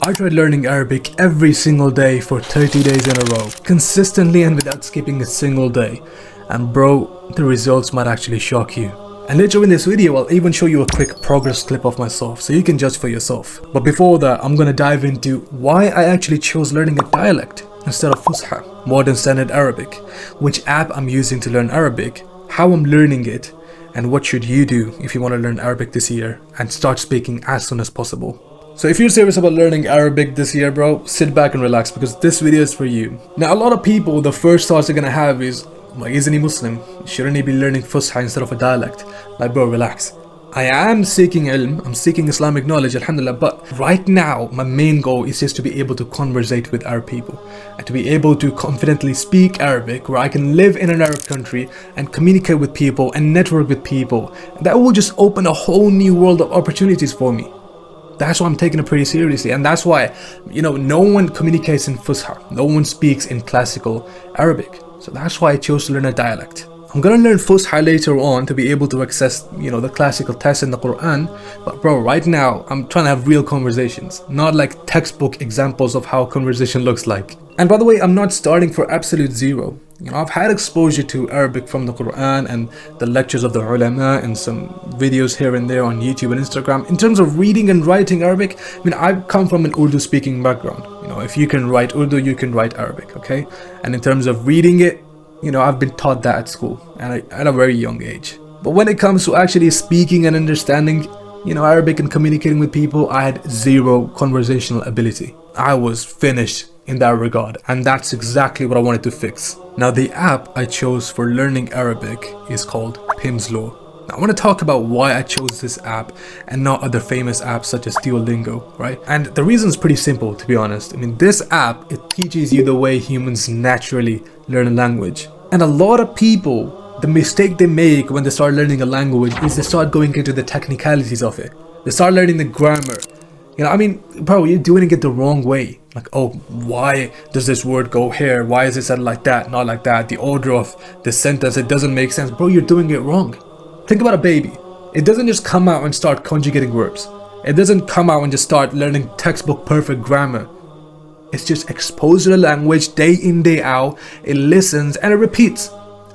I tried learning Arabic every single day for 30 days in a row, consistently and without skipping a single day. And bro, the results might actually shock you. And later in this video, I'll even show you a quick progress clip of myself so you can judge for yourself. But before that, I'm gonna dive into why I actually chose learning a dialect instead of Fusha, modern standard Arabic, which app I'm using to learn Arabic, how I'm learning it, and what should you do if you want to learn Arabic this year and start speaking as soon as possible. So if you're serious about learning Arabic this year, bro, sit back and relax because this video is for you. Now, a lot of people, the first thoughts they're gonna have is, like, isn't he Muslim? Shouldn't he be learning Fusha instead of a dialect? Like, bro, relax. I am seeking ilm, I'm seeking Islamic knowledge, alhamdulillah, but right now, my main goal is just to be able to conversate with Arab people and to be able to confidently speak Arabic, where I can live in an Arab country and communicate with people and network with people. That will just open a whole new world of opportunities for me. That's why I'm taking it pretty seriously, and that's why, no one communicates in Fusha, no one speaks in classical Arabic. So that's why I chose to learn a dialect. I'm gonna learn Fusha later on to be able to access, the classical text in the Qur'an. But bro, right now, I'm trying to have real conversations, not like textbook examples of how a conversation looks like. And by the way, I'm not starting for absolute zero. I've had exposure to Arabic from the Qur'an and the lectures of the ulama and some videos here and there on YouTube and Instagram. In terms of reading and writing Arabic, I come from an Urdu speaking background. If you can write Urdu, you can write Arabic, okay? And in terms of reading it, I've been taught that at school and at a very young age. But when it comes to actually speaking and understanding, Arabic and communicating with people, I had zero conversational ability. I was finished in that regard, and that's exactly what I wanted to fix. Now, the app I chose for learning Arabic is called Pimsleur. Now, I want to talk about why I chose this app and not other famous apps such as Duolingo, right? And the reason is pretty simple, to be honest. This app, it teaches you the way humans naturally learn a language. And a lot of people, the mistake they make when they start learning a language is they start going into the technicalities of it. They start learning the grammar. Bro, you're doing it the wrong way. Like, oh, why does this word go here? Why is it said like that, not like that? The order of the sentence, it doesn't make sense. Bro, you're doing it wrong. Think about a baby. It doesn't just come out and start conjugating verbs. It doesn't come out and just start learning textbook perfect grammar. It's just exposed to the language day in, day out. It listens and it repeats.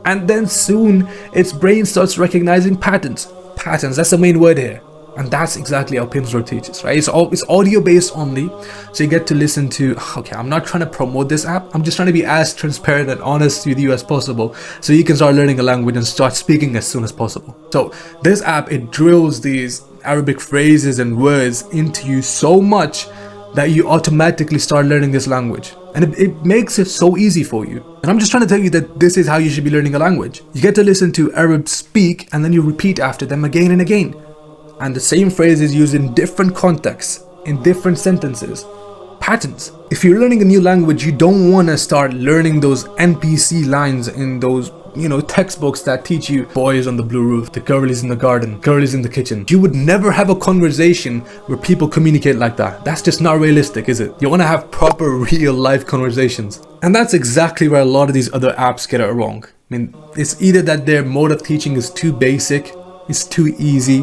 And then soon, its brain starts recognizing patterns. Patterns, that's the main word here. And that's exactly how Pimsleur teaches, right? It's audio based only, so you get to listen to, okay, I'm not trying to promote this app, I'm just trying to be as transparent and honest with you as possible, so you can start learning a language and start speaking as soon as possible. So this app, it drills these Arabic phrases and words into you so much that you automatically start learning this language. And it makes it so easy for you. And I'm just trying to tell you that this is how you should be learning a language. You get to listen to Arabs speak, and then you repeat after them again and again. And the same phrase is used in different contexts, in different sentences. Patterns. If you're learning a new language, you don't want to start learning those NPC lines in those, textbooks that teach you boy is on the blue roof, the girl is in the garden, girl is in the kitchen. You would never have a conversation where people communicate like that. That's just not realistic, is it? You want to have proper real life conversations. And that's exactly where a lot of these other apps get it wrong. It's either that their mode of teaching is too basic, it's too easy,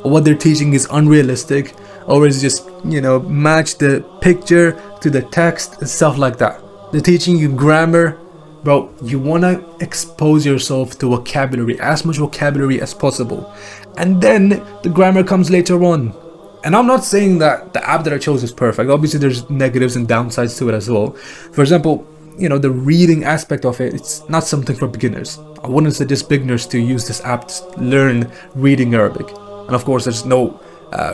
or what they're teaching is unrealistic, or is just, match the picture to the text and stuff like that. They're teaching you grammar. Bro, you want to expose yourself to vocabulary, as much vocabulary as possible. And then the grammar comes later on. And I'm not saying that the app that I chose is perfect. Obviously, there's negatives and downsides to it as well. For example, the reading aspect of it, it's not something for beginners. I wouldn't suggest beginners to use this app to learn reading Arabic. And of course, there's no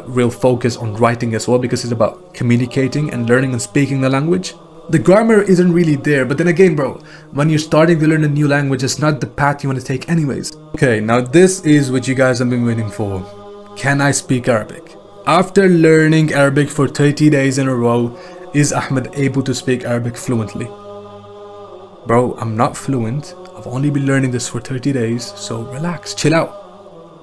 real focus on writing as well, because it's about communicating and learning and speaking the language. The grammar isn't really there, but then again, bro, when you're starting to learn a new language, it's not the path you want to take anyways. Okay, now this is what you guys have been waiting for. Can I speak Arabic? After learning Arabic for 30 days in a row, is Ahmed able to speak Arabic fluently? Bro, I'm not fluent. I've only been learning this for 30 days, so relax, chill out.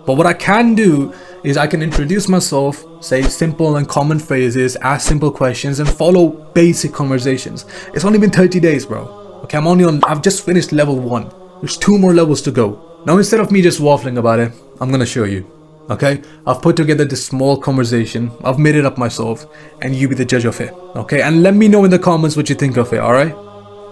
But what I can do is I can introduce myself, say simple and common phrases, ask simple questions, and follow basic conversations. It's only been 30 days, bro. Okay, I've just finished level 1. There's 2 more levels to go. Now, instead of me just waffling about it, I'm gonna show you. Okay, I've put together this small conversation, I've made it up myself, and you be the judge of it. Okay, and let me know in the comments what you think of it, alright?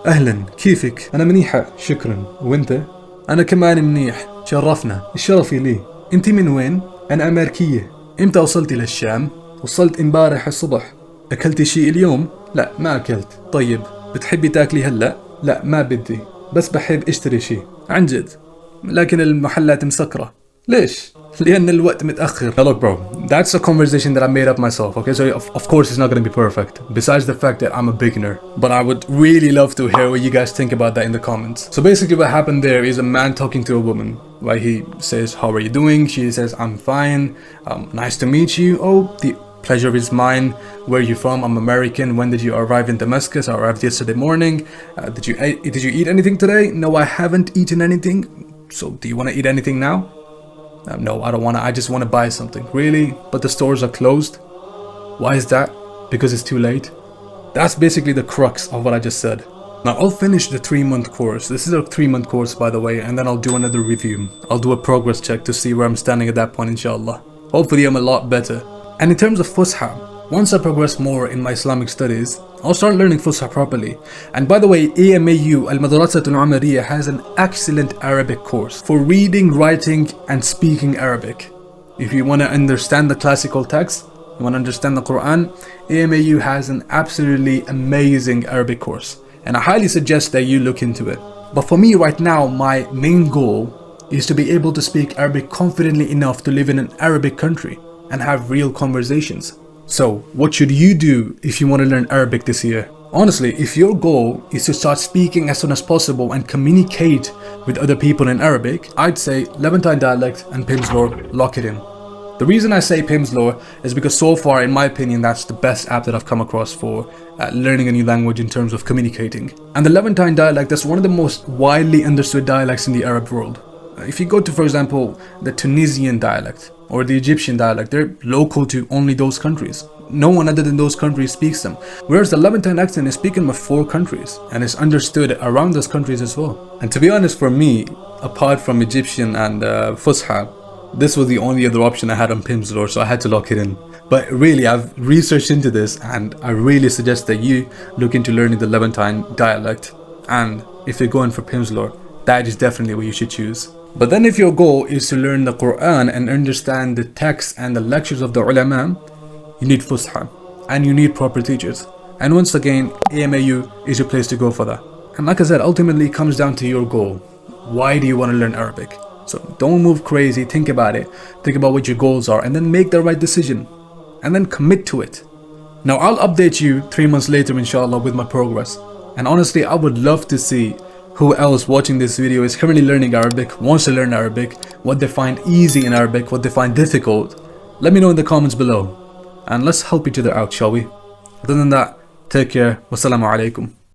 أهلا كيفك؟ أنا منيحة شكرا وأنت؟ أنا كمان منيح شرفنا الشرف لي. أنت من وين؟ أنا أمريكية. إمتى وصلتي للشام؟ وصلت امبارح الصبح. أكلتي شيء اليوم؟ لا ما أكلت. طيب بتحبي تاكلي هلأ؟ لا ما بدي بس بحب اشتري شيء. عن جد لكن المحلات مسكرة. ليش؟ لأن الوقت متأخر. Now look bro, that's a conversation that I made up myself, okay? So of course it's not gonna be perfect, besides the fact that I'm a beginner. But I would really love to hear what you guys think about that in the comments. So basically what happened there is a man talking to a woman. Right? He says, how are you doing? She says, I'm fine. Nice to meet you. Oh, the pleasure is mine. Where are you from? I'm American. When did you arrive in Damascus? I arrived yesterday morning. Did you eat anything today? No, I haven't eaten anything. So do you want to eat anything now? No, I don't want to. I just want to buy something. Really? But the stores are closed? Why is that? Because it's too late? That's basically the crux of what I just said. Now I'll finish the 3-month course. This is a 3-month course by the way, and then I'll do another review. I'll do a progress check to see where I'm standing at that point, inshallah. Hopefully I'm a lot better. And in terms of Fusha, once I progress more in my Islamic studies, I'll start learning Fusha properly. And by the way, AMAU Al-Madrasatul Umariyah has an excellent Arabic course for reading, writing and speaking Arabic. If you want to understand the classical text, you want to understand the Qur'an, AMAU has an absolutely amazing Arabic course. And I highly suggest that you look into it. But for me right now, my main goal is to be able to speak Arabic confidently enough to live in an Arabic country and have real conversations. So, what should you do if you want to learn Arabic this year? Honestly, if your goal is to start speaking as soon as possible and communicate with other people in Arabic, I'd say Levantine Dialect and Pimsleur, lock it in. The reason I say Pimsleur is because so far, in my opinion, that's the best app that I've come across for learning a new language in terms of communicating. And the Levantine dialect is one of the most widely understood dialects in the Arab world. If you go to, for example, the Tunisian dialect or the Egyptian dialect, they're local to only those countries. No one other than those countries speaks them. Whereas the Levantine accent is spoken by 4 countries and is understood around those countries as well. And to be honest, for me, apart from Egyptian and Fusha, this was the only other option I had on Pimsleur, so I had to lock it in. But really, I've researched into this and I really suggest that you look into learning the Levantine dialect. And if you're going for Pimsleur, that is definitely what you should choose. But then if your goal is to learn the Qur'an and understand the texts and the lectures of the ulama, you need Fusha and you need proper teachers. And once again, AMAU is your place to go for that. And like I said, ultimately it comes down to your goal. Why do you want to learn Arabic? So don't move crazy, think about it. Think about what your goals are and then make the right decision. And then commit to it. Now I'll update you 3 months later inshallah with my progress. And honestly, I would love to see who else watching this video is currently learning Arabic, wants to learn Arabic, what they find easy in Arabic, what they find difficult. Let me know in the comments below. And let's help each other out, shall we? Other than that, take care. Wassalamu alaikum.